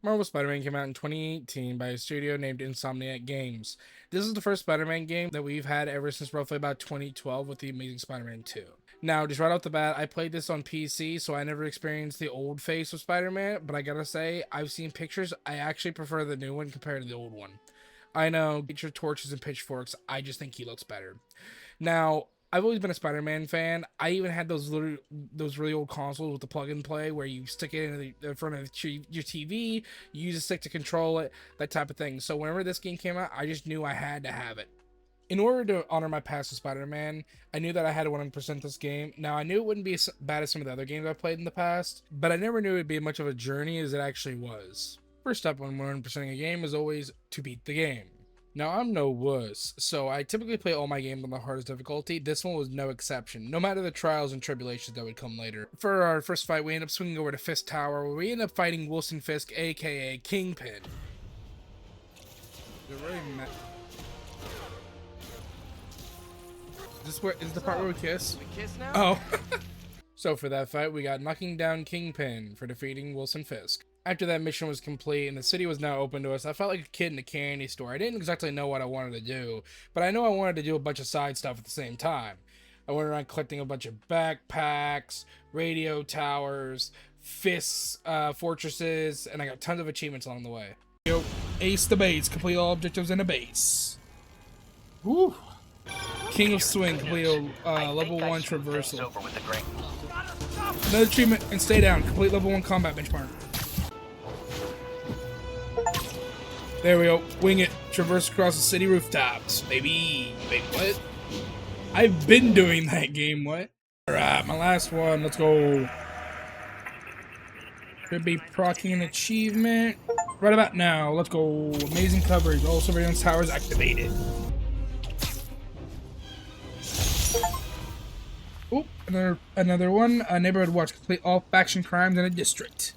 Marvel Spider-Man came out in 2018 by a studio named Insomniac Games. This is the first Spider-Man game that we've had ever since roughly about 2012 with The Amazing Spider-Man 2. Now, just right off the bat, I played this on PC, so I never experienced the old face of Spider-Man, but I gotta say, I've seen pictures, I actually prefer the new one compared to the old one. I know, get your torches and pitchforks, I just think he looks better. Now, I've always been a Spider-Man fan. I even had those really old consoles with the plug and play where you stick it in the front of your TV, you use a stick to control it, that type of thing. So whenever this game came out, I just knew I had to have it. In order to honor my past with Spider-Man, I knew that I had to 100% this game. Now, I knew it wouldn't be as bad as some of the other games I've played in the past, but I never knew it would be much of a journey as it actually was. First step when 100%ing a game is always to beat the game. Now, I'm no wuss, so I typically play all my games on the hardest difficulty. This one was no exception, no matter the trials and tribulations that would come later. For our first fight, we end up swinging over to Fisk Tower, where we end up fighting Wilson Fisk, aka Kingpin. Is the part where we kiss? We kiss now? Oh. So for that fight, we got knocking down Kingpin for defeating Wilson Fisk. After that mission was complete and the city was now open to us, I felt like a kid in a candy store. I didn't exactly know what I wanted to do, but I know I wanted to do a bunch of side stuff at the same time. I went around collecting a bunch of backpacks, radio towers, fists, fortresses, and I got tons of achievements along the way. Yo, ace the base, complete all objectives in a base. Woo! King of Swing, complete level 1 traversal. Another achievement, and stay down, complete level 1 combat benchmark. There we go. Wing it. Traverse across the city rooftops. Baby. Wait, what? I've been doing that game, what? Alright, my last one. Let's go. Should be procking an achievement. Right about now. Let's go. Amazing coverage. All surveillance towers activated. Oop, another one. Neighborhood watch. Complete all faction crimes in a district.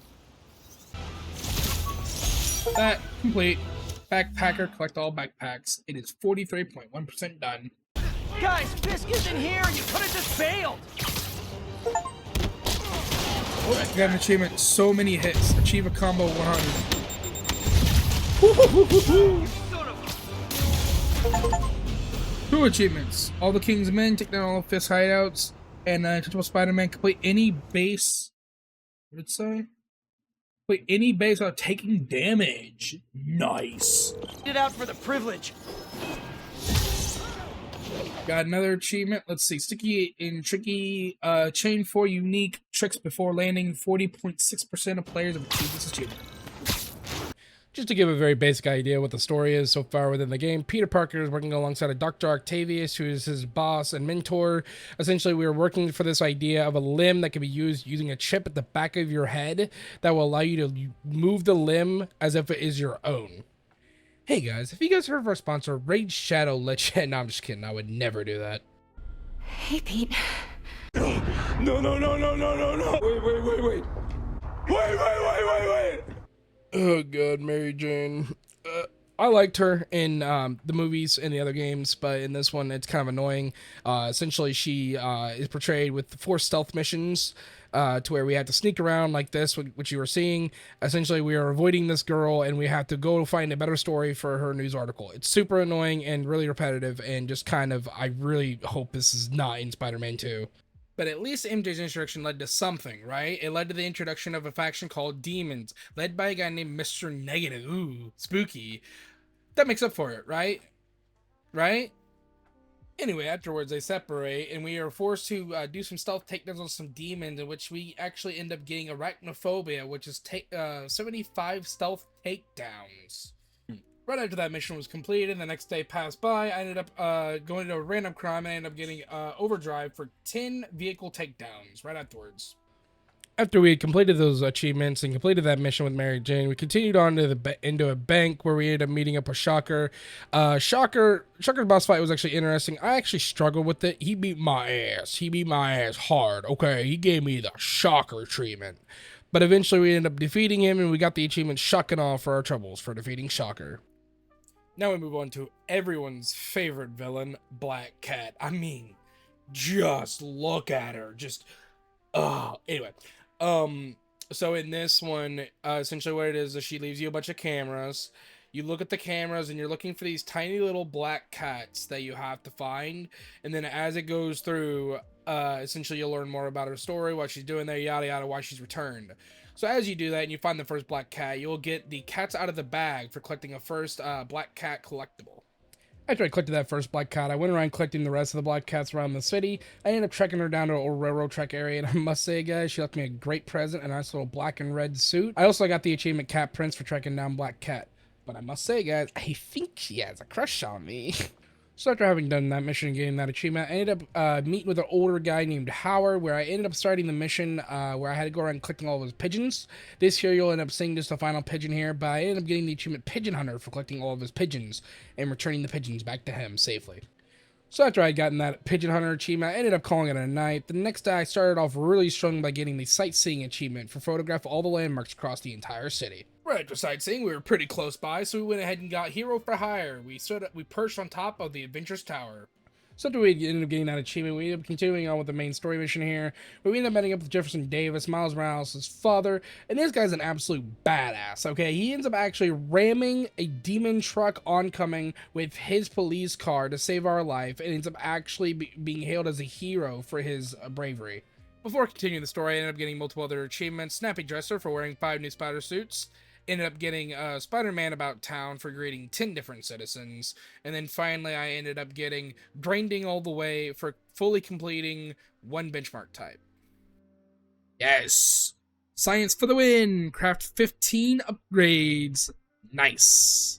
That complete. Backpacker, collect all backpacks. It is 43.1% done. Guys, Fisk isn't here! You could have just bailed! Oh, I got an achievement. So many hits. Achieve a combo 100. 2 achievements. All the King's Men, take down all of Fisk's hideouts, and Untouchable Spider-Man, complete any base. What did it say? Complete any base without taking damage. Nice. Get out for the privilege. Got another achievement. Let's see. Sticky and tricky. Chain 4 unique tricks before landing. 40.6% of players have achieved this achievement. Just to give a very basic idea what the story is so far within the game, Peter Parker is working alongside a Dr. Octavius, who is his boss and mentor. Essentially, we are working for this idea of a limb that can be used using a chip at the back of your head that will allow you to move the limb as if it is your own. Hey guys, have you guys heard of our sponsor, Raid Shadow Legend? No, I'm just kidding. I would never do that. Hey, Pete. No. Wait. Oh god, Mary Jane. I liked her in the movies and the other games, but in this one it's kind of annoying. Essentially, she is portrayed with 4 stealth missions to where we have to sneak around like this, which you were seeing. Essentially, we are avoiding this girl, and we have to go find a better story for her news article. It's super annoying and really repetitive, and just kind of, I really hope this is not in Spider-Man 2. But at least MJ's introduction led to something, right? It led to the introduction of a faction called Demons, led by a guy named Mr. Negative. Ooh, spooky. That makes up for it, right? Right? Anyway, afterwards they separate, and we are forced to do some stealth takedowns on some demons, in which we actually end up getting arachnophobia, which is 75 stealth takedowns. Right after that mission was completed, the next day passed by, I ended up going to a random crime and ended up getting overdrive for 10 vehicle takedowns right afterwards. After we had completed those achievements and completed that mission with Mary Jane, we continued on to into a bank where we ended up meeting up with Shocker. Shocker's boss fight was actually interesting. I actually struggled with it. He beat my ass. He beat my ass hard. Okay, he gave me the Shocker treatment. But eventually we ended up defeating him, and we got the achievement Shucking Off for our troubles for defeating Shocker. Now we move on to everyone's favorite villain, Black Cat. I mean, just look at her. Just, anyway. So in this one, essentially what it is she leaves you a bunch of cameras. You look at the cameras and you're looking for these tiny little black cats that you have to find. And then as it goes through, essentially you'll learn more about her story, what she's doing there, yada yada, why she's returned. So as you do that and you find the first black cat, you'll get the cats out of the bag for collecting a first black cat collectible. After I collected that first black cat, I went around collecting the rest of the black cats around the city. I ended up trekking her down to a old railroad track area, and I must say, guys, she left me a great present, a nice little black and red suit. I also got the achievement Cat Prince for trekking down Black Cat. But I must say, guys, I think she has a crush on me. So after having done that mission and getting that achievement, I ended up meeting with an older guy named Howard, where I ended up starting the mission where I had to go around collecting all of his pigeons. This here, you'll end up seeing just the final pigeon here, but I ended up getting the achievement Pigeon Hunter for collecting all of his pigeons and returning the pigeons back to him safely. So after I'd gotten that Pigeon Hunter achievement, I ended up calling it a night. The next day, I started off really strong by getting the Sightseeing achievement for photograph all the landmarks across the entire city. Right after sightseeing, we were pretty close by, so we went ahead and got Hero for Hire. We perched on top of the Adventures Tower. So after we ended up getting that achievement, we ended up continuing on with the main story mission here, where we ended up meeting up with Jefferson Davis, Miles Morales' father, and this guy's an absolute badass, okay? He ends up actually ramming a demon truck oncoming with his police car to save our life, and ends up actually being hailed as a hero for his bravery. Before continuing the story, I ended up getting multiple other achievements. Snappy Dresser for wearing 5 new spider suits. Ended up getting Spider-Man About Town for greeting 10 different citizens. And then finally, I ended up getting Grinding All the Way for fully completing 1 benchmark type. Yes! Science for the win! Craft 15 upgrades. Nice!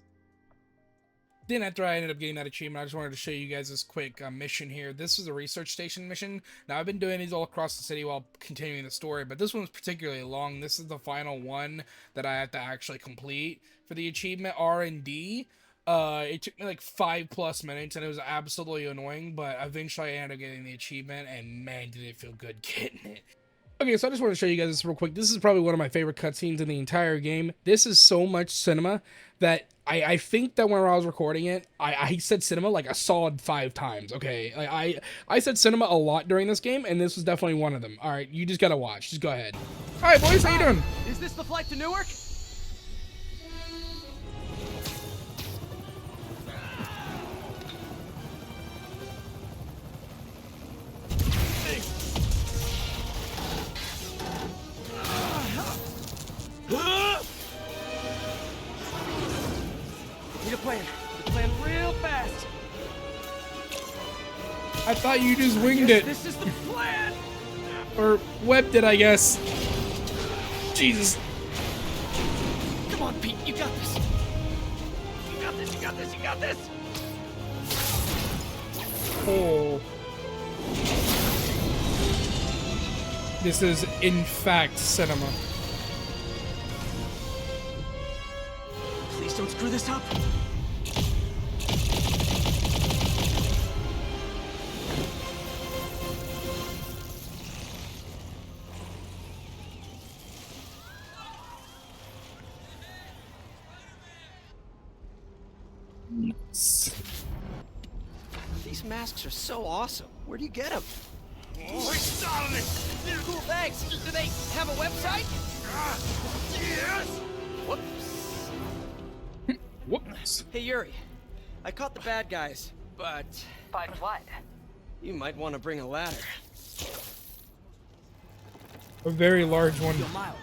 Then after I ended up getting that achievement, I just wanted to show you guys this quick mission here. This is a research station mission. Now, I've been doing these all across the city while continuing the story, but this one's particularly long. This is the final one that I have to actually complete for the achievement R&D. It took me like 5+ minutes, and it was absolutely annoying, but eventually I ended up getting the achievement, and man, did it feel good getting it. Okay, so I just want to show you guys this real quick. This is probably one of my favorite cutscenes in the entire game. This is so much cinema that I think that when I was recording it, I said cinema like a solid 5 times, okay? I said cinema a lot during this game, and this was definitely one of them. All right, you just gotta watch. Just go ahead. All right, boys, how you doing? Is this the flight to Newark? Need a plan. Need a plan real fast. I thought you just winged it. This is the plan. Or webbed it, I guess. Jesus. Come on, Pete. You got this. You got this. You got this. You got this. Oh. This is, in fact, cinema. Please don't screw this up. These masks are so awesome. Where do you get them? Oh, cool, thanks. Do they have a website? Yes. Whoops. Whoops. Hey, Yuri. I caught the bad guys, but... But what? You might want to bring a ladder. A very large one. Yo, Miles.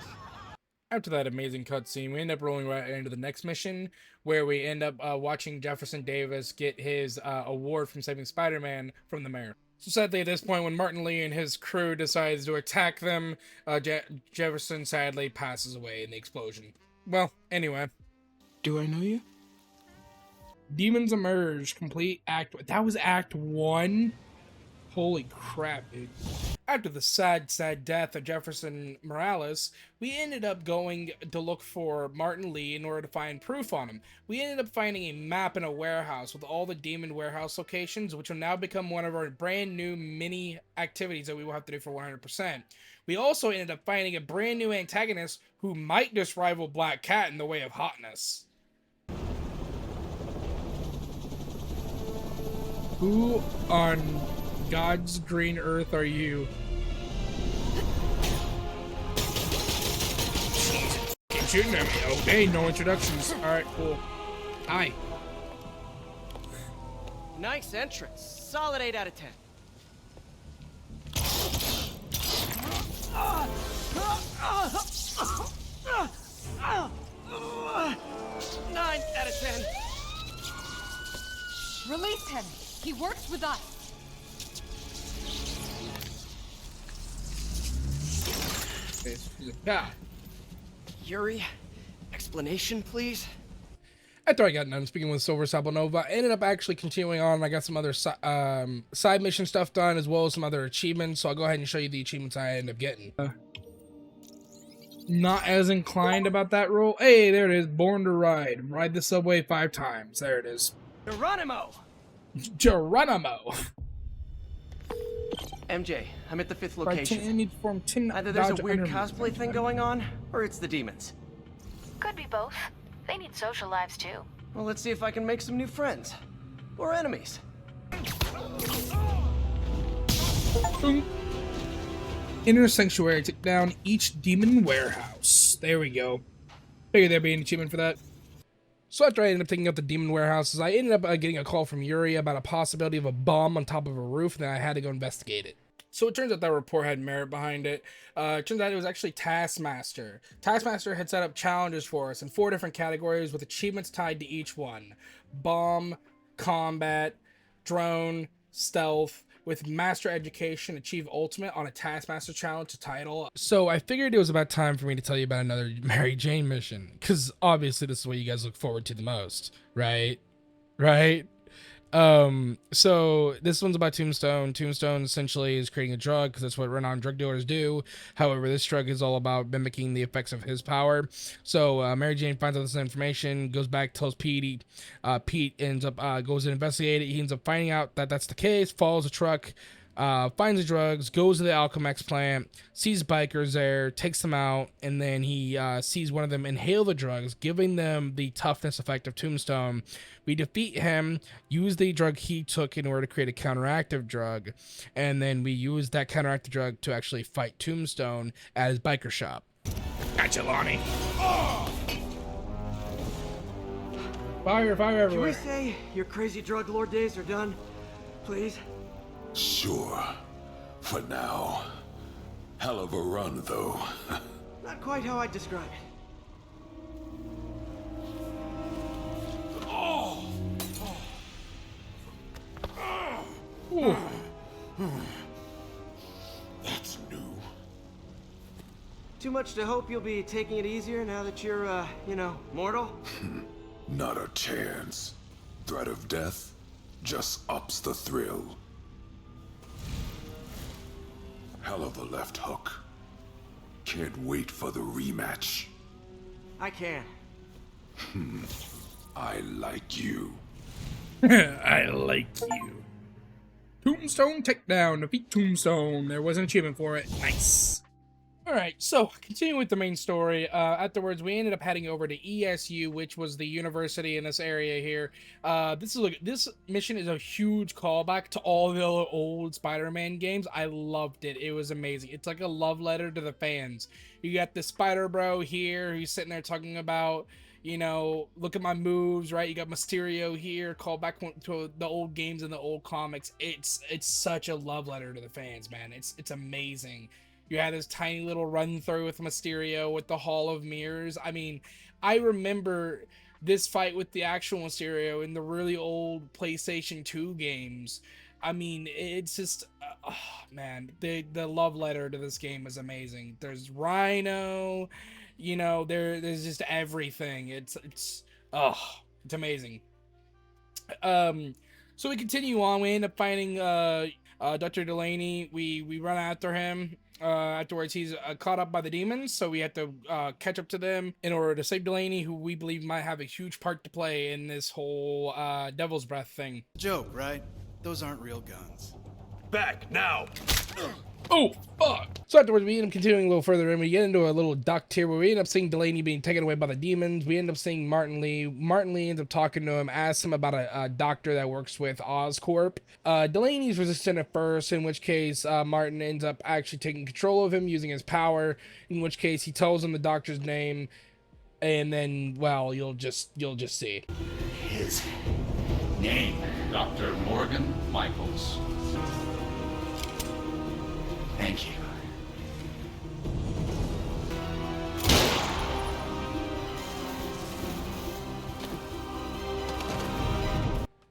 After that amazing cutscene, we end up rolling right into the next mission, where we end up watching Jefferson Davis get his award from saving Spider-Man from the mayor. So sadly, at this point, when Martin Lee and his crew decides to attack them, Jefferson sadly passes away in the explosion. Well, anyway. Do I know you? Demons Emerge, complete act... That was act 1? Holy crap, dude. After the sad, sad death of Jefferson Morales, we ended up going to look for Martin Lee in order to find proof on him. We ended up finding a map in a warehouse with all the demon warehouse locations, which will now become one of our brand new mini activities that we will have to do for 100%. We also ended up finding a brand new antagonist who might just rival Black Cat in the way of hotness. Who on God's green earth are you? shooting at me. Okay, no introductions. All right, cool. Hi. Nice entrance. Solid 8 out of 10. 9 out of 10. Release him. He works with us. Yeah. Yuri, explanation, please? After I got done speaking with Silver Saplanova, I ended up actually continuing on. I got some other side mission stuff done, as well as some other achievements. So I'll go ahead and show you the achievements I ended up getting. Not as inclined about that role. Hey, there it is. Born to Ride. Ride the subway 5 times. There it is. Geronimo! Geronimo. MJ, I'm at the 5th location. From 10 Either there's a weird cosplay thing going on, or it's the demons. Could be both. They need social lives too. Well, let's see if I can make some new friends. Or enemies. Boom. Inner Sanctuary. Took down each demon warehouse. There we go. Figured there'd be an achievement for that. So after I ended up taking out the demon warehouses, I ended up getting a call from Yuri about a possibility of a bomb on top of a roof, and then I had to go investigate it. So it turns out that report had merit behind it. It turns out it was actually Taskmaster. Taskmaster had set up challenges for us in 4 different categories with achievements tied to each one. Bomb, combat, drone, stealth, with Master Education, achieve Ultimate on a Taskmaster challenge to tie it all up. So I figured it was about time for me to tell you about another Mary Jane mission, because obviously this is what you guys look forward to the most, right? Right? So this one's about Tombstone. Tombstone essentially is creating a drug because that's what renowned drug dealers do. However, this drug is all about mimicking the effects of his power. So Mary Jane finds out this information, goes back, tells Pete. Pete ends up goes and investigate it. He ends up finding out that that's the case. Follows the truck. Finds the drugs, goes to the Alchemex plant, sees bikers there, takes them out, and then he sees one of them inhale the drugs, giving them the toughness effect of Tombstone. We defeat him, use the drug he took in order to create a counteractive drug, and then we use that counteractive drug to actually fight Tombstone at his biker shop. Gotcha, Lonnie. Fire everywhere. Can we say your crazy drug lord days are done? Please? Sure. For now. Hell of a run, though. Not quite how I'd describe it. Ooh. That's new. Too much to hope you'll be taking it easier now that you're, mortal? Not a chance. Threat of death just ups the thrill. Hell of a left hook. Can't wait for the rematch. I can. I like you. I like you. Tombstone takedown. Defeat Tombstone. There was an achievement for it. Nice. Alright, so continuing with the main story, afterwards we ended up heading over to ESU, which was the university in this area here. This mission is a huge callback to all the old Spider-Man games. I loved it. It was amazing. It's like a love letter to the fans. You got the Spider Bro here who's sitting there talking about, look at my moves, right? You got Mysterio here, call back to the old games and the old comics. It's such a love letter to the fans, man. It's amazing. You had this tiny little run through with Mysterio with the Hall of Mirrors. I mean, I remember this fight with the actual Mysterio in the really old PlayStation 2 games. I mean, it's just, oh, man, the love letter to this game is amazing. There's Rhino, there's just everything. It's amazing. So we continue on. We end up finding Dr. Delaney. We run after him. Afterwards, he's caught up by the demons, so we have to catch up to them in order to save Delaney, who we believe might have a huge part to play in this whole Devil's Breath thing. Joke, right? Those aren't real guns. Back now! Oh, fuck! So afterwards, we end up continuing a little further in. We get into a little duct here where we end up seeing Delaney being taken away by the demons. We end up seeing Martin Lee. Martin Lee ends up talking to him, asks him about a doctor that works with Oscorp. Delaney's resistant at first, in which case Martin ends up actually taking control of him using his power, in which case he tells him the doctor's name. and then, well, you'll just see. His name, Dr. Morgan Michaels. Thank you.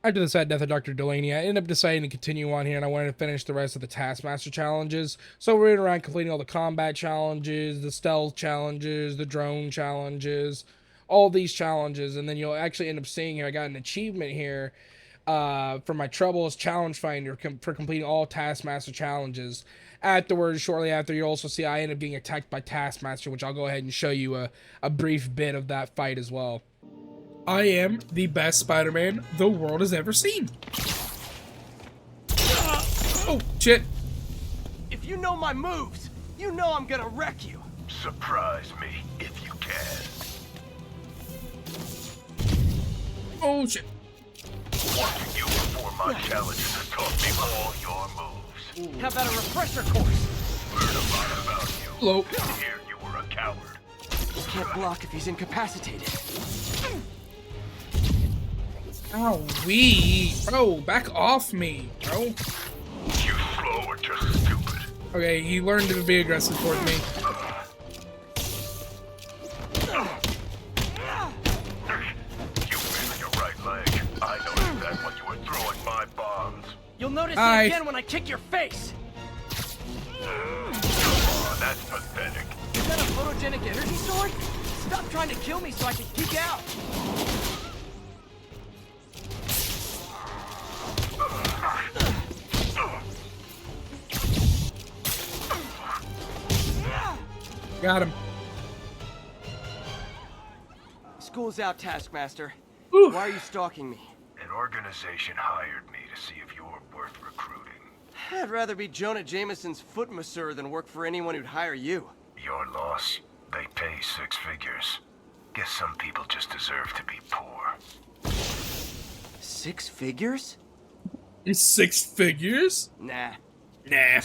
After the sad death of Dr. Delaney, I ended up deciding to continue on here, and I wanted to finish the rest of the Taskmaster challenges. So we're in around completing all the combat challenges, the stealth challenges, the drone challenges, all these challenges, and then you'll actually end up seeing here, I got an achievement here for my Troubles Challenge Finder for completing all Taskmaster challenges. Afterwards, shortly after, you'll also see I end up getting attacked by Taskmaster, which I'll go ahead and show you a brief bit of that fight as well. I am the best Spider-Man the world has ever seen. Oh, shit. If you know my moves, you know I'm gonna wreck you. Surprise me if you can. Oh, shit. Watching you perform my challenges has taught me all your moves. How about a refresher course? Learn a lot about you. Hello. Here you were a coward. Can't block if he's incapacitated. Ow, wee. Bro, back off me, bro. You slow or just stupid. Okay, he learned to be aggressive toward me. You missed your right leg. I noticed that when you were throwing my bombs. You'll notice Hi. it again when I kick your face. Come on, that's pathetic. Is that a photogenic energy sword? Stop trying to kill me so I can geek out. Got him. School's out, Taskmaster. Ooh. Why are you stalking me? An organization hired me to see if you're worth recruiting. I'd rather be Jonah Jameson's foot masseur than work for anyone who'd hire you. Your loss. They pay 6 figures. Guess some people just deserve to be poor. 6 figures? 6 figures? Nah. Nah.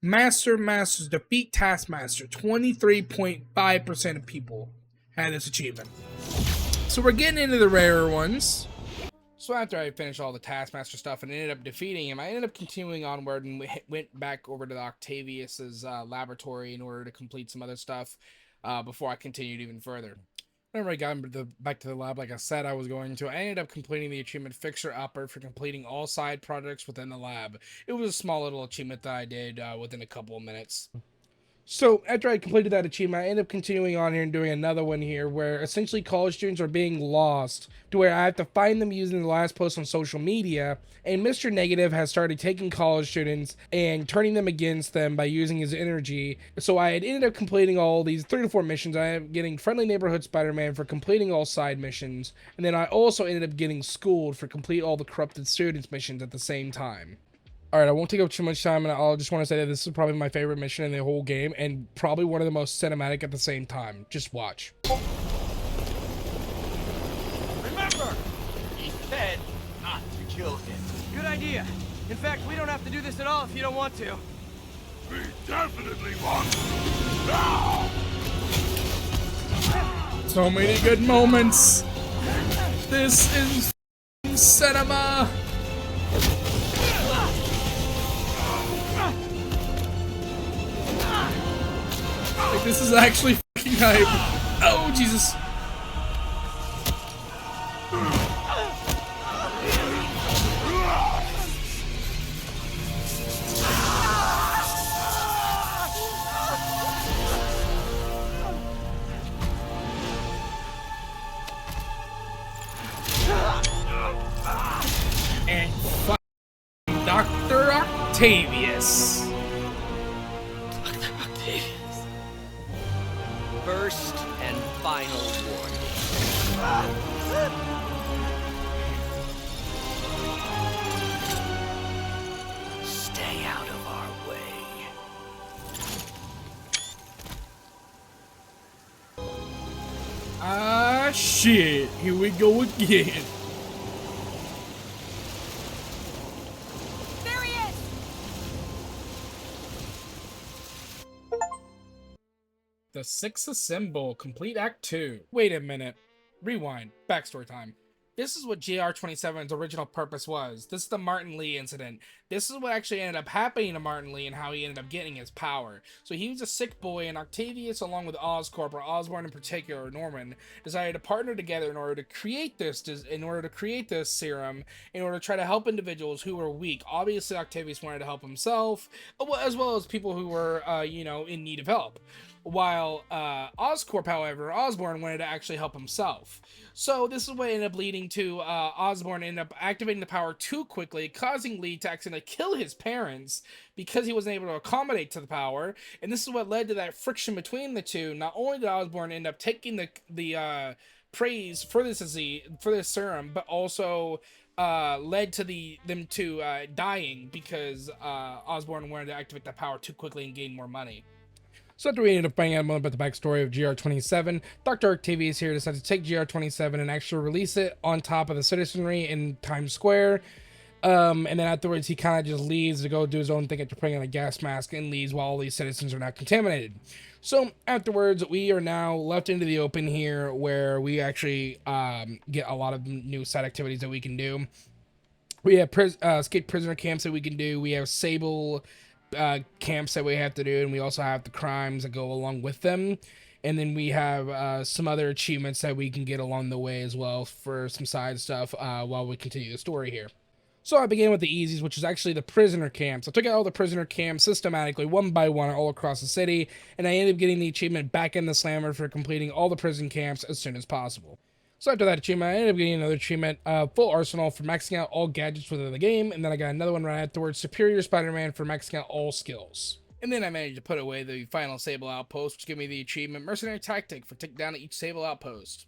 Masters defeat Taskmaster. 23.5% of people had this achievement. So we're getting into the rarer ones. So after I finished all the Taskmaster stuff and ended up defeating him, I ended up continuing onward and went back over to the Octavius's laboratory in order to complete some other stuff before I continued even further. Whenever I got back to the lab, like I said I was going to, I ended up completing the achievement Fixer Upper for completing all side projects within the lab. It was a small little achievement that I did within a couple of minutes. So after I completed that achievement, I ended up continuing on here and doing another one here where essentially college students are being lost to where I have to find them using the last post on social media, and Mr. Negative has started taking college students and turning them against them by using his energy. So I had ended up completing all these 3 to 4 missions. I am getting Friendly Neighborhood Spider-Man for completing all side missions, and then I also ended up getting Schooled for complete all the Corrupted Students missions at the same time. Alright, I won't take up too much time, and I'll just want to say that this is probably my favorite mission in the whole game, and probably one of the most cinematic at the same time. Just watch. Remember, he said not to kill him. Good idea. In fact, we don't have to do this at all if you don't want to. We definitely want So many good moments. This is cinema. Like, this is actually fucking hype. Oh, Jesus. And fucking Dr. Octavius. First and final warning. Stay out of our way. Ah, shit. Here we go again. There he is! The The Sixth Symbol, Complete Act 2. Wait a minute. Rewind. Backstory time. This is what GR27's original purpose was. This is the Martin Lee incident. This is what actually ended up happening to Martin Lee and how he ended up getting his power. So he was a sick boy, and Octavius, along with Oscorp, or Osborn in particular, Norman, decided to partner together in order to create this serum, in order to try to help individuals who were weak. Obviously, Octavius wanted to help himself, as well as people who were, in need of help. While Oscorp, however, Osborn wanted to actually help himself. So this is what ended up leading to Osborn ended up activating the power too quickly, causing Lee to accidentally kill his parents because he wasn't able to accommodate to the power. And this is what led to that friction between the two. Not only did Osborn end up taking the praise for this serum, but also led to them dying because Osborn wanted to activate the power too quickly and gain more money. So after we ended up finding out more about the backstory of GR27, Dr. Octavius here decided to take GR27 and actually release it on top of the citizenry in Times Square. And then afterwards, he kind of just leaves to go do his own thing after putting on a gas mask and leaves while all these citizens are now contaminated. So afterwards, we are now left into the open here where we actually get a lot of new side activities that we can do. We have escape prisoner camps that we can do. We have Sable camps that we have to do, and we also have the crimes that go along with them, and then we have some other achievements that we can get along the way as well for some side stuff while we continue the story here. So I began with the easies, which is actually the prisoner camps. I took out all the prisoner camps systematically, one by one, all across the city, and I ended up getting the achievement back in the slammer for completing all the prison camps as soon as possible. So after that achievement, I ended up getting another achievement, Full Arsenal, for maxing out all gadgets within the game, and then I got another one right afterwards, Superior Spider-Man, for maxing out all skills. And then I managed to put away the final Sable Outpost, which gave me the achievement Mercenary Tactic for taking down each Sable Outpost.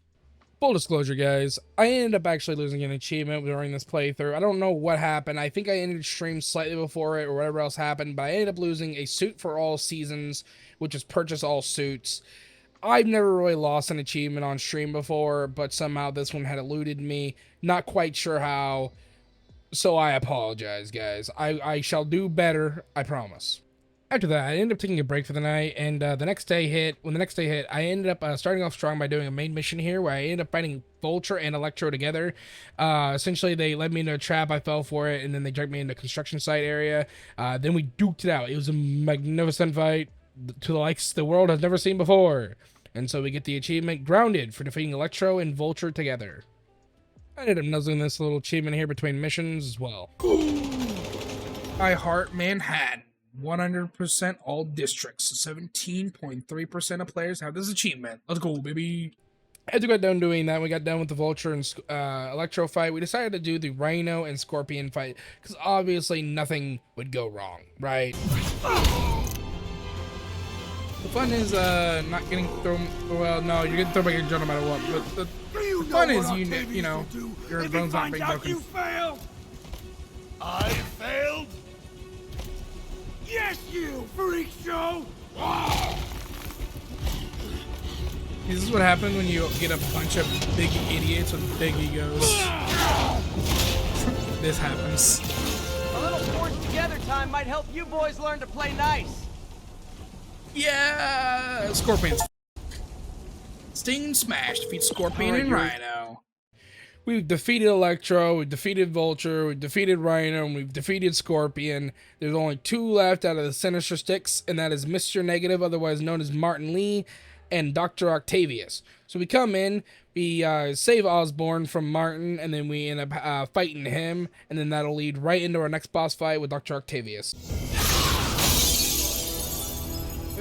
Full disclosure, guys, I ended up actually losing an achievement during this playthrough. I don't know what happened. I think I ended stream slightly before it or whatever else happened, but I ended up losing a suit for all seasons, which is purchase all suits. I've never really lost an achievement on stream before, but somehow this one had eluded me. Not quite sure how, so I apologize, guys. I shall do better, I promise. After that, I ended up taking a break for the night, and when the next day hit, I ended up starting off strong by doing a main mission here, where I ended up fighting Vulture and Electro together. Essentially, they led me into a trap, I fell for it, and then they dragged me into a construction site area. Then we duked it out. It was a magnificent fight to the likes the world has never seen before. And so we get the achievement Grounded for defeating Electro and Vulture together. I ended up nuzzling this little achievement here between missions as well. I Heart Manhattan. 100% all districts. 17.3% of players have this achievement. Let's go, baby. After we got done doing that, we got done with the Vulture and Electro fight. We decided to do the Rhino and Scorpion fight, because obviously nothing would go wrong, right? The fun is not getting thrown. Well, no, you're getting thrown by your jaw no matter what. But the fun is you know your bones not being broken. You failed. I failed. Yes, you freak show. This is what happens when you get a bunch of big idiots with big egos. This happens. A little forged together time might help you boys learn to play nice. Yeah, Scorpions. Sting Smash defeats Scorpion and Rhino. We've defeated Electro, we've defeated Vulture, we've defeated Rhino, and we've defeated Scorpion. There's only 2 left out of the Sinister Six, and that is Mr. Negative, otherwise known as Martin Lee, and Dr. Octavius. So we come in, we save Osborn from Martin, and then we end up fighting him, and then that'll lead right into our next boss fight with Dr. Octavius.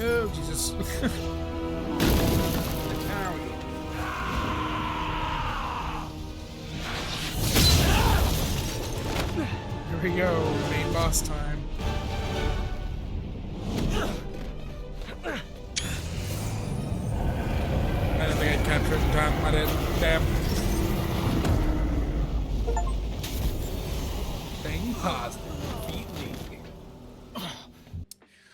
Oh, Jesus. Here we go, main boss time. I didn't think I'd capture it in time. I didn't. Damn. Staying positive.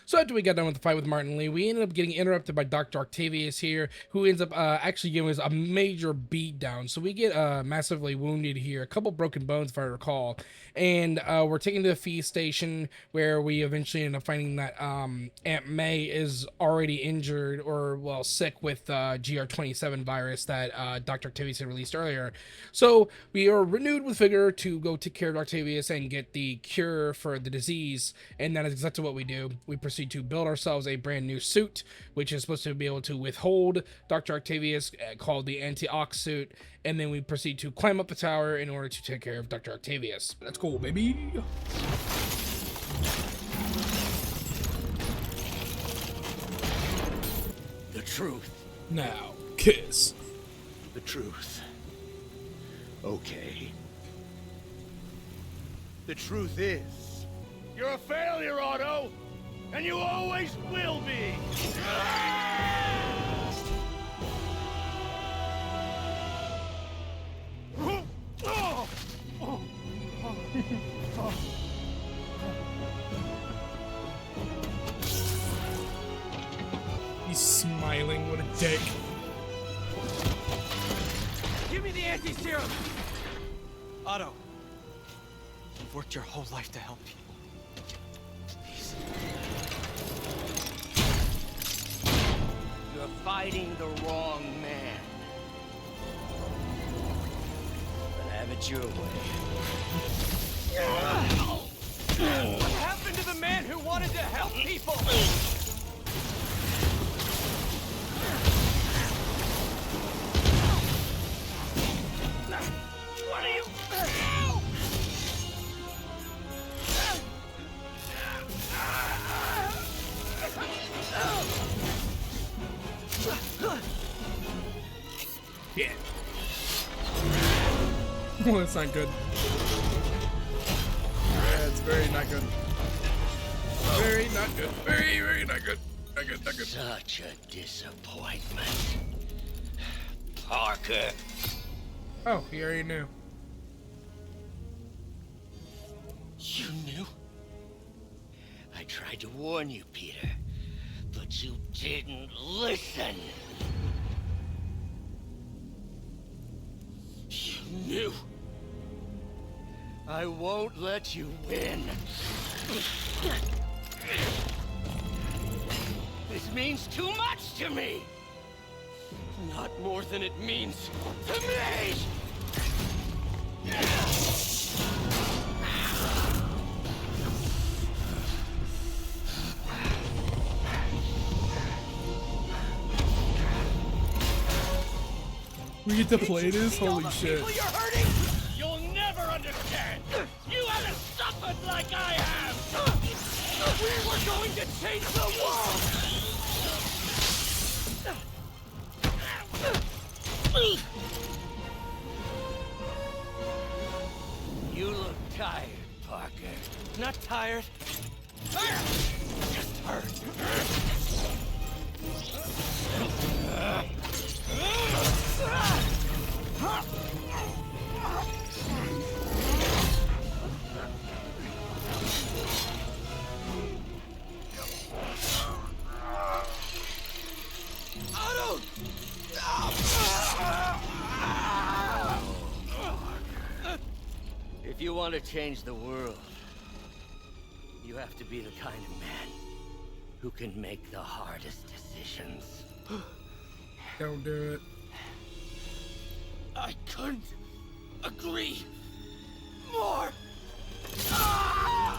So after after we got done with the fight with Martin Lee, we ended up getting interrupted by Dr. Octavius here, who ends up actually giving us a major beat down. So we get massively wounded here, a couple broken bones if I recall, and we're taken to the feast station where we eventually end up finding that Aunt May is already injured or, well, sick with GR27 virus that Dr. Octavius had released earlier. So we are renewed with vigor to go take care of Octavius and get the cure for the disease, and that is exactly what we do. We proceed to build ourselves a brand new suit, which is supposed to be able to withhold Dr. Octavius, called the anti-ox suit, and then we proceed to climb up the tower in order to take care of Dr. Octavius. Let's go, baby! The truth. Now, kiss. The truth. Okay. The truth is, You're a failure, Otto! And you always will be! He's smiling, what a dick. give me the anti-serum! Otto, you've worked your whole life to help people. Please. You're fighting the wrong man. But have it your way. What happened to the man who wanted to help people? What are you... Yeah. Well, that's not good. Yeah, it's very not good. Very not good. Very, very not good. Not good, not good. Such a disappointment. Parker. Oh, he already knew. You knew? I tried to warn you, Peter, but you didn't listen. You knew. I won't let you win. This means too much to me. Not more than it means to me! We get to play this? Holy shit. People you're hurting? You'll never understand! You haven't suffered like I have! We were going to change the world! You look tired, Parker. Not tired. Just hurt. Otto! If you want to change the world, you have to be the kind of man who can make the hardest decisions. Don't do it. I couldn't agree more. No!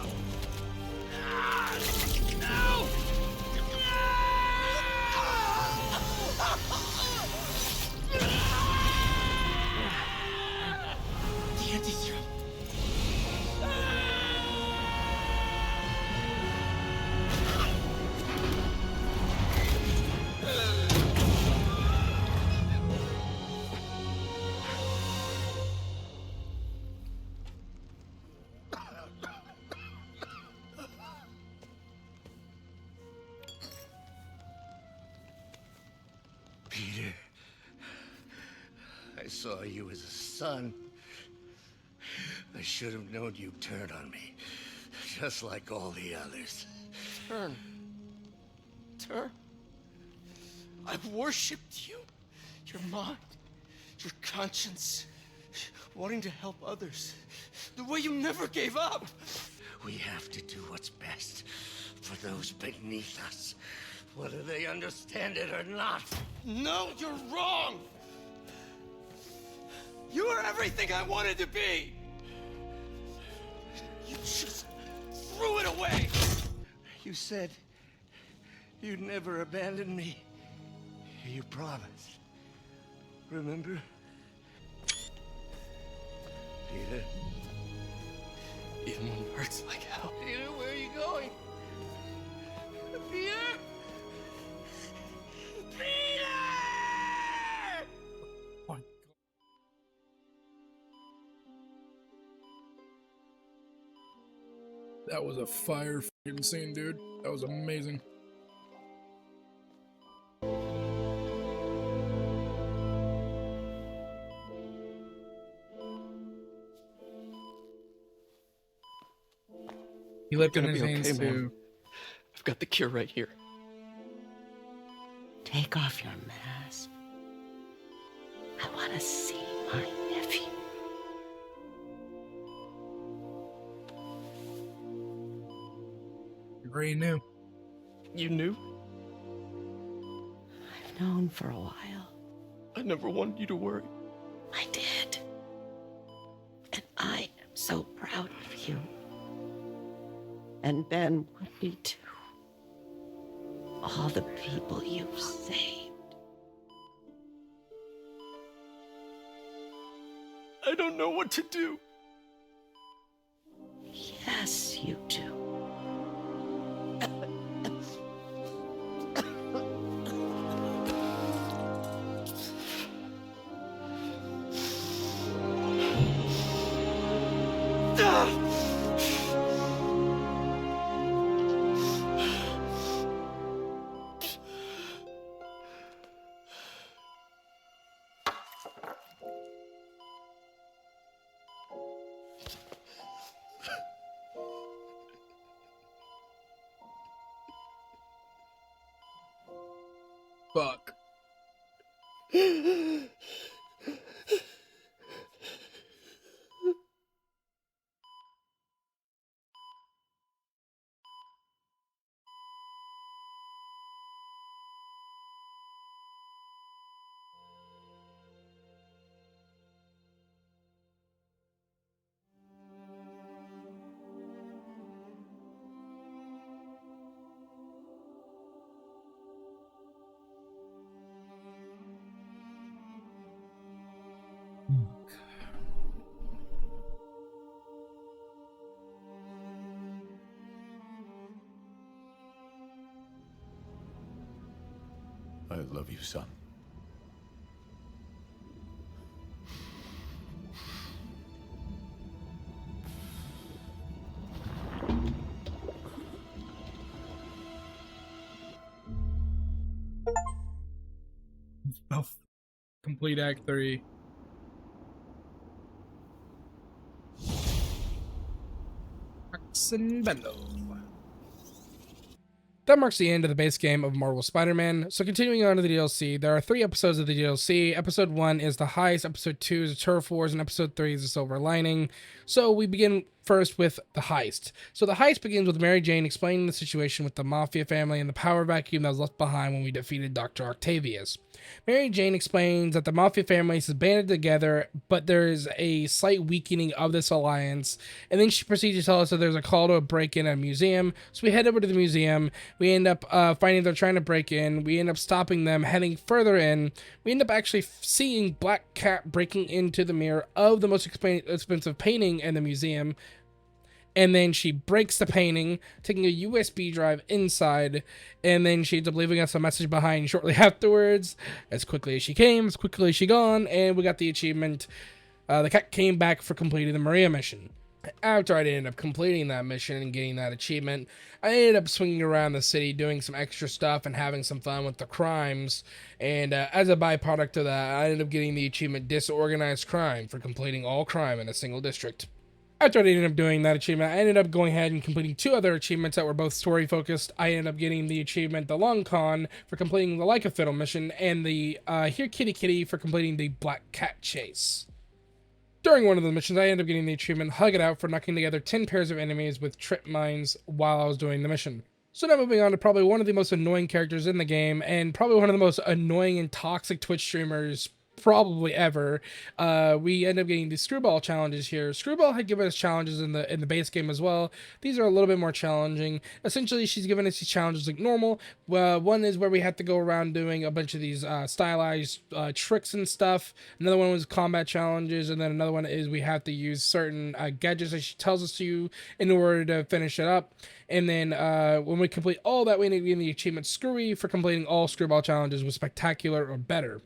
The anti-serum. Peter, I saw you as a son. I should have known you'd turn on me, just like all the others. Turn? her. I've worshipped you, your mind, your conscience, wanting to help others, the way you never gave up. We have to do what's best for those beneath us, whether they understand it or not. No, you're wrong. You are everything I wanted to be. You just threw it away. You said you'd never abandon me. You promised. Remember? Peter. Even when it hurts like hell. Peter, where are you going? Peter! Peter! Oh, that was a fire fucking scene, dude. That was amazing. He lifted his hands too. I've got the cure right here. Take off your mask. I want to see my nephew. You already knew. You knew? I've known for a while. I never wanted you to worry. I did. And I am so proud of you. And Ben would be too. All the people you've saved. I don't know what to do. Yes, you do. Fuck. I love you, son. Oh, complete Act 3. Jackson Bendo. That marks the end of the base game of Marvel Spider-Man. So continuing on to the DLC, there are 3 episodes of the DLC. Episode 1 is the heist, episode 2 is the turf wars, and episode 3 is the silver lining. So we begin first with the heist. So the heist begins with Mary Jane explaining the situation with the Mafia family and the power vacuum that was left behind when we defeated Dr. Octavius. Mary Jane explains that the Mafia family is banded together, but there is a slight weakening of this alliance, and then she proceeds to tell us that there's a call to a break-in at a museum. So we head over to the museum. We end up finding they're trying to break in. We end up stopping them, heading further in. We end up actually seeing Black Cat breaking into the mirror of the most expensive painting in the museum. And then she breaks the painting, taking a USB drive inside, and then she ends up leaving us a message behind shortly afterwards. As quickly as she came, as quickly as she gone, and we got the achievement. The cat came back for completing the Maria mission. After I ended up completing that mission and getting that achievement, I ended up swinging around the city doing some extra stuff and having some fun with the crimes. And as a byproduct of that, I ended up getting the achievement Disorganized Crime for completing all crime in a single district. After I ended up doing that achievement, I ended up going ahead and completing 2 other achievements that were both story focused. I ended up getting the achievement The Long Con for completing the Like a Fiddle mission, and the Here Kitty Kitty for completing the Black Cat Chase. During one of the missions, I ended up getting the achievement Hug It Out for knocking together 10 pairs of enemies with trip mines while I was doing the mission. So now moving on to probably one of the most annoying characters in the game, and probably one of the most annoying and toxic Twitch streamers probably ever. We end up getting the Screwball challenges here. Screwball had given us challenges in the base game as well. These are a little bit more challenging. Essentially, she's given us these challenges like normal. One is where we have to go around doing a bunch of these stylized tricks and stuff. Another one was combat challenges, and then another one is we have to use certain gadgets that she tells us to in order to finish it up. And then when we complete all that, we end up getting the achievement Screwy for completing all Screwball challenges with spectacular or better.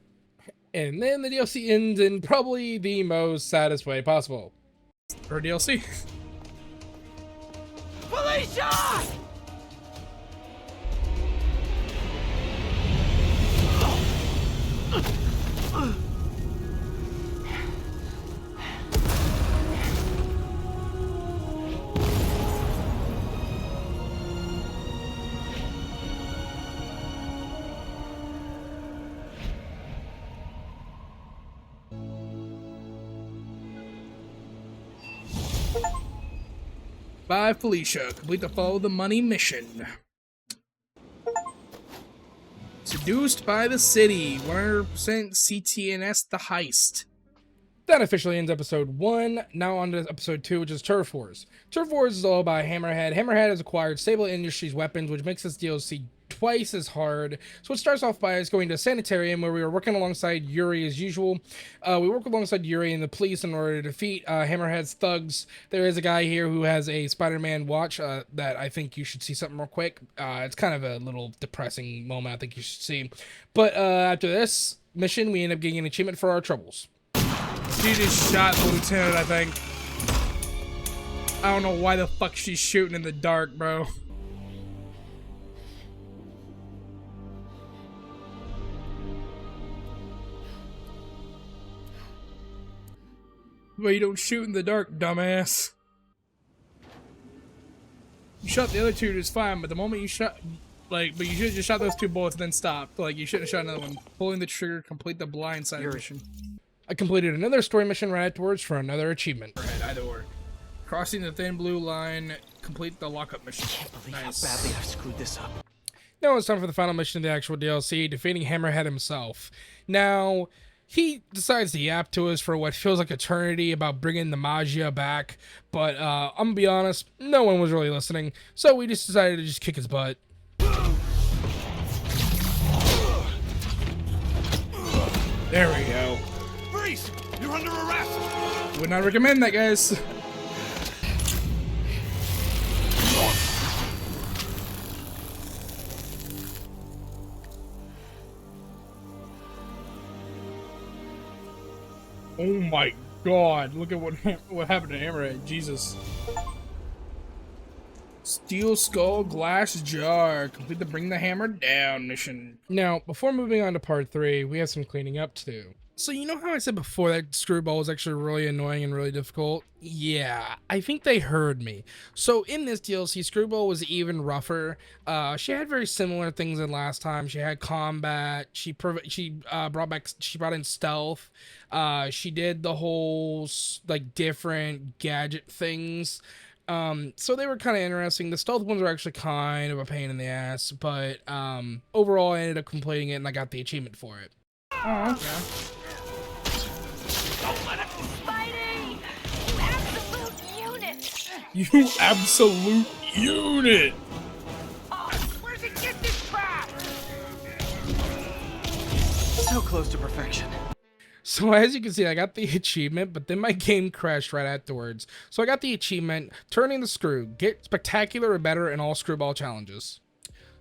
And then the DLC ends in probably the most saddest way possible. Her DLC. Felicia! By Felicia. Complete the Follow the Money mission. Seduced by the City. 100% CTNS the Heist. That officially ends episode 1. Now on to episode 2, which is Turf Wars. Turf Wars is all about Hammerhead. Hammerhead has acquired Stable Industries weapons, which makes this DLC twice as hard. So it starts off by us going to a sanitarium where we were working alongside Yuri as usual. We work alongside Yuri and the police in order to defeat Hammerhead's thugs. There is a guy here who has a Spider-Man watch that I think you should see something real quick. It's kind of a little depressing moment I think you should see. But after this mission, we end up getting an achievement for our troubles. She just shot the lieutenant, I think. I don't know why the fuck she's shooting in the dark, bro. Well, you don't shoot in the dark, dumbass. You shot the other two just fine, but the moment you shot, but you should have just shot those 2 bullets and then stopped. Like, you shouldn't have shot another one. Pulling the trigger, complete the blindside mission. I completed another story mission right afterwards for another achievement. Either or. Crossing the thin blue line, complete the lockup mission. I can't believe how badly I've screwed this up. Now it's time for the final mission of the actual DLC, defeating Hammerhead himself. Now, he decides to yap to us for what feels like eternity about bringing the Magia back, but I'm gonna be honest, no one was really listening, so we just decided to just kick his butt. There we go. Freeze! You're under arrest! Would not recommend that, guys. Oh my god, look at what happened to Hammerhead, Jesus. Steel Skull Glass Jar. Complete the Bring the Hammer Down mission. Now, before moving on to part 3, we have some cleaning up to do. So you know how I said before that Screwball was actually really annoying and really difficult? Yeah, I think they heard me. So in this DLC, Screwball was even rougher. She had very similar things than last time. She had combat. She brought in stealth. She did the whole like different gadget things. So they were kind of interesting. The stealth ones were actually kind of a pain in the ass, but overall I ended up completing it and I got the achievement for it. Oh, okay. Don't let him, Spidey! You absolute unit! You absolute unit! Oh, where'd you get this crap? So close to perfection. So as you can see, I got the achievement, but then my game crashed right afterwards. So I got the achievement, Turning the Screw, get spectacular or better in all Screwball challenges.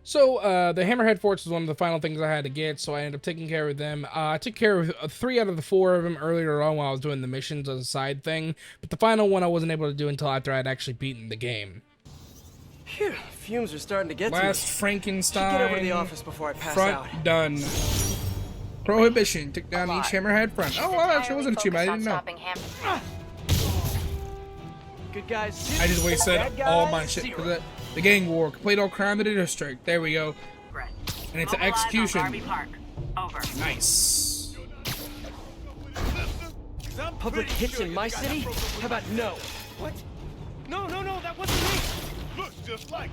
So the Hammerhead Forts was one of the final things I had to get, so I ended up taking care of them. I took care of 3 out of the 4 of them earlier on while I was doing the missions as a side thing, but the final one I wasn't able to do until after I'd actually beaten the game. Phew, fumes are starting to get Last to me. Frankenstein. Get over to the office before I pass front out. Done. Prohibition. Took down each Hammerhead front. Oh, well, actually was an achievement. I didn't know. Good guys, 0. I just wasted Bad guys, all my shit 0. for the gang war. Complete all crime in the district. There we go. And it's an execution. Nice. Public hits in my city? How about no? What? No, that wasn't me. Looks just like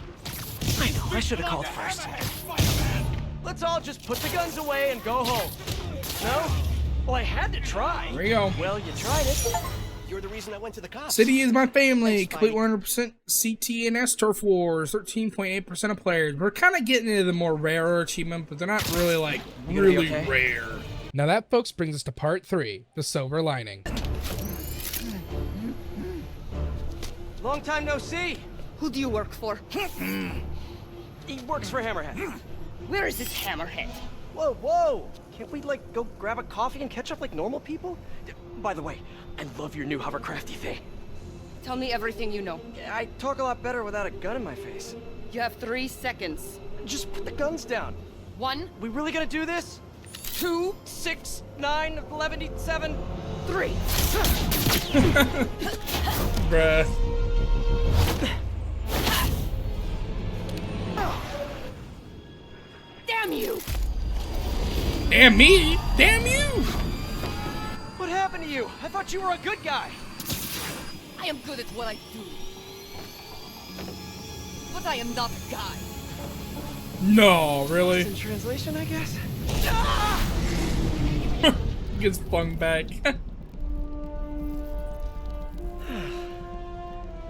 I know, I should have called first. Let's all just put the guns away and go home. No? Well, I had to try. There you go. Well, you tried it. You're the reason I went to the cops. City is my family. Thanks, Complete 100% CT and S turf wars. 13.8% of players. We're kind of getting into the more rarer achievement, but they're not really like really okay? rare. Now that, folks, brings us to part 3, the silver lining. Long time no see. Who do you work for? He works for Hammerhead. Where is this hammerhead? Whoa. Can't we, like, go grab a coffee and catch up like normal people? By the way, I love your new hovercrafty thing. Tell me everything you know. I talk a lot better without a gun in my face. You have 3 seconds. Just put the guns down. 1, We really gonna do this? 2, 6, 9, 11, 7, 3. Bruh. damn you! Damn me! Damn you! What happened to you? I thought you were a good guy. I am good at what I do. But I am not a guy. No, really? In translation, I guess. Gets flung back.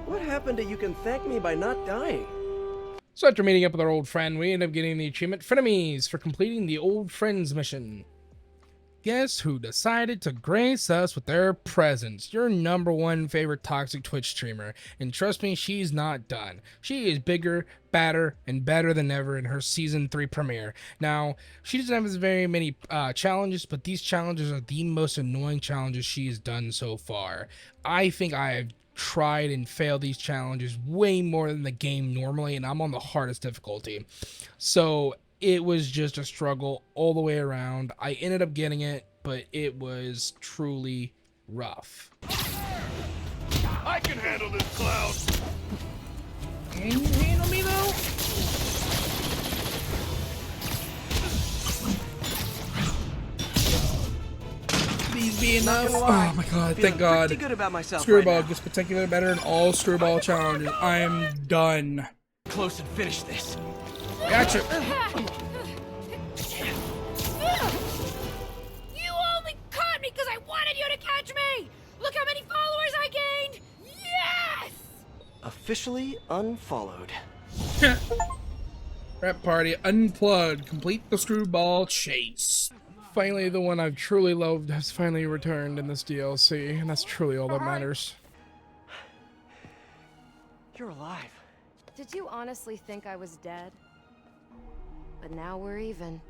What happened to you can thank me by not dying? So after meeting up with our old friend, we end up getting the achievement Frenemies for completing the Old Friends mission. Guess who decided to grace us with their presence? Your #1 favorite toxic Twitch streamer. And trust me, she's not done. She is bigger, badder, and better than ever in her Season 3 premiere. Now, she doesn't have as very many challenges, but these challenges are the most annoying challenges she has done so far. I think I have tried and failed these challenges way more than the game normally, and I'm on the hardest difficulty. So it was just a struggle all the way around. I ended up getting it, but it was truly rough. I can handle this cloud. Can you handle me though? Please be enough. Oh my god, thank god. Pretty good about myself Screwball right now. gets particularly better in all screwball challenges. I am done. Close and finish this. Gotcha. You only caught me because I wanted you to catch me! Look how many followers I gained! Yes! Officially unfollowed. Rap party unplugged. Complete the screwball chase. Finally, the one I've truly loved has finally returned in this DLC, and that's truly all that matters. You're alive. Did you honestly think I was dead? But now we're even.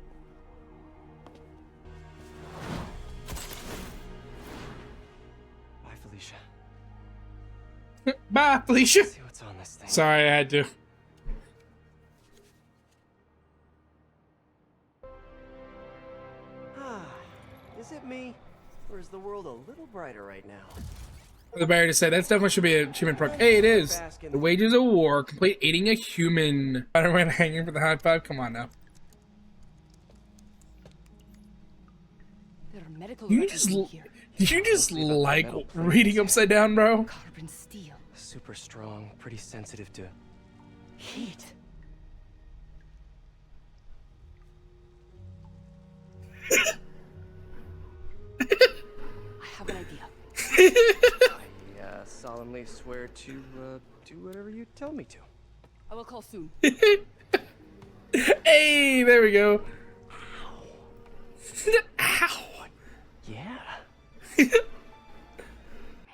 Bye, Felicia. Bye, Felicia. See what's on this thing. Sorry, I had to. Is it me? Or is the world a little brighter right now? The barrier to say that's definitely should be an achievement perk. Hey, it is. The wages of war. Complete eating a human. Spider-Man hanging for the high five. Come on now. There are medical You records just in here. did you just like reading upside down, bro? Carbon steel. Super strong, pretty sensitive to Heat. I have an idea. I solemnly swear to do whatever you tell me to. I will call soon. Hey, there we go. Ow. Yeah.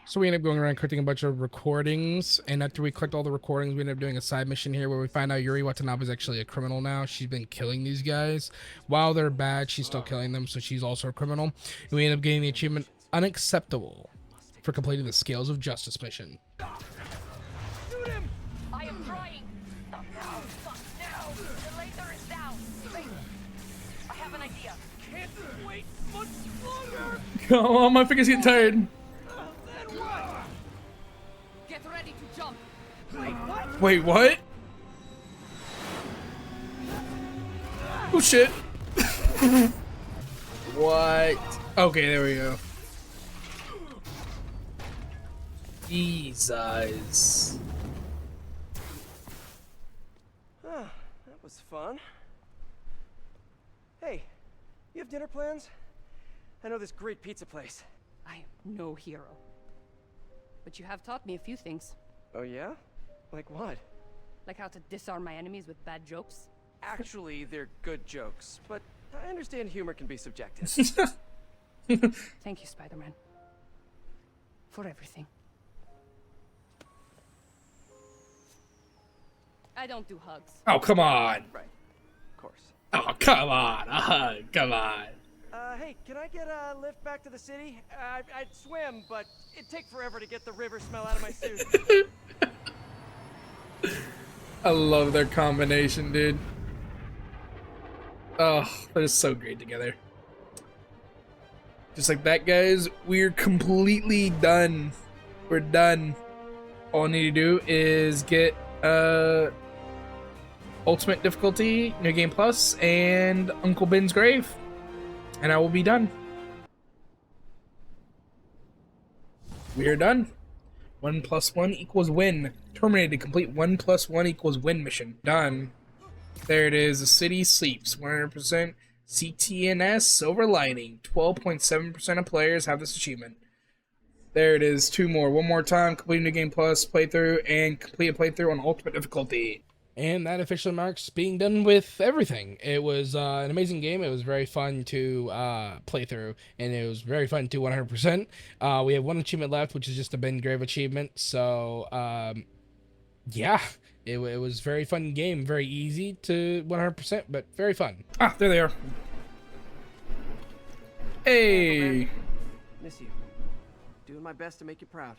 So we end up going around collecting a bunch of recordings, and after we collect all the recordings, we end up doing a side mission here where we find out Yuri Watanabe is actually a criminal now. She's been killing these guys. While they're bad, she's still killing them, so she's also a criminal. And we end up getting the achievement Unacceptable for completing the Scales of Justice mission. Shoot him! I am trying. No, fuck, no. The laser is down. Wait. I have an idea. Can't wait much longer! Oh, my fingers getting tired. Get ready to Wait, what? Oh shit. What? Okay, there we go. Jesus. That was fun. Hey, you have dinner plans? I know this great pizza place. I am no hero. But you have taught me a few things. Oh yeah? Like what? Like how to disarm my enemies with bad jokes. Actually, they're good jokes, but I understand humor can be subjective. Thank you, Spider-Man. For everything. I don't do hugs. Oh, come on. Right. Of course. Oh, come on. Come on. Hey, can I get a lift back to the city? I'd swim, but it'd take forever to get the river smell out of my suit. I love their combination, dude. Oh, they're so great together. Just like that, guys, we're completely done. We're done. All I need to do is get Ultimate Difficulty, New Game Plus, and Uncle Ben's Grave, and I will be done. We are done. 1 + 1 = win. Terminated. Complete 1 + 1 = win mission. Done. There it is. The city sleeps. 100% CTNS Silver Lining. 12.7% of players have this achievement. There it is. 2 more. One more time. Complete New Game Plus playthrough and complete a playthrough on Ultimate Difficulty. And that officially marks being done with everything. It was an amazing game. It was very fun to play through, and it was very fun to 100%. We have 1 achievement left, which is just a Ben Grave achievement. So, yeah, it was a very fun game. Very easy to 100%, but very fun. Ah, there they are. Hey. Miss you. Doing my best to make you proud.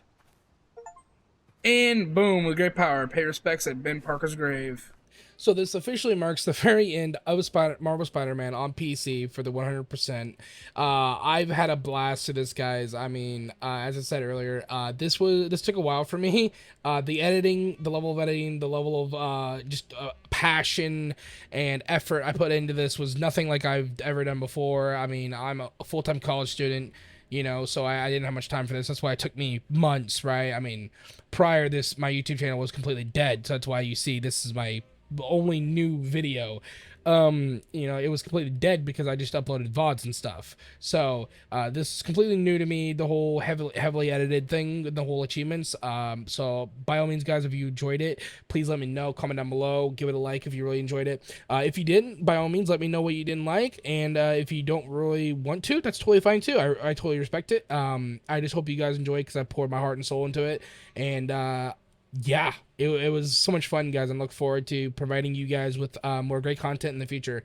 And boom, with great power, pay respects at Ben Parker's grave. So this officially marks the very end of Marvel Spider-Man on PC for the 100%. I've had a blast to this, guys. I mean, as I said earlier, this took a while for me. The editing, the level of editing, the level of just passion and effort I put into this was nothing like I've ever done before. I mean, I'm a full-time college student. You know, so I didn't have much time for this. That's why it took me months, right? I mean, prior this, my YouTube channel was completely dead. So that's why you see this is my only new video. You know, it was completely dead because I just uploaded VODs and stuff. So this is completely new to me, the whole heavily edited thing, the whole achievements. So by all means, guys, if you enjoyed it, please let me know. Comment down below. Give it a like if you really enjoyed it. If you didn't, by all means, let me know what you didn't like. And if you don't really want to, that's totally fine too. I totally respect it. I just hope you guys enjoy it because I poured my heart and soul into it. And yeah, it was so much fun, guys, and look forward to providing you guys with more great content in the future.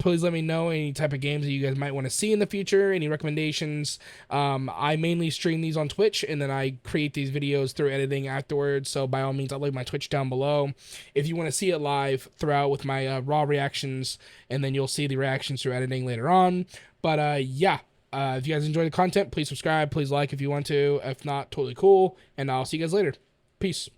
Please let me know any type of games that you guys might want to see in the future, any recommendations. I mainly stream these on Twitch, and then I create these videos through editing afterwards, so by all means, I'll leave my Twitch down below if you want to see it live throughout with my raw reactions, and then you'll see the reactions through editing later on. But yeah. If you guys enjoy the content, please subscribe, please like if you want to. If not, totally cool, and I'll see you guys later. Peace.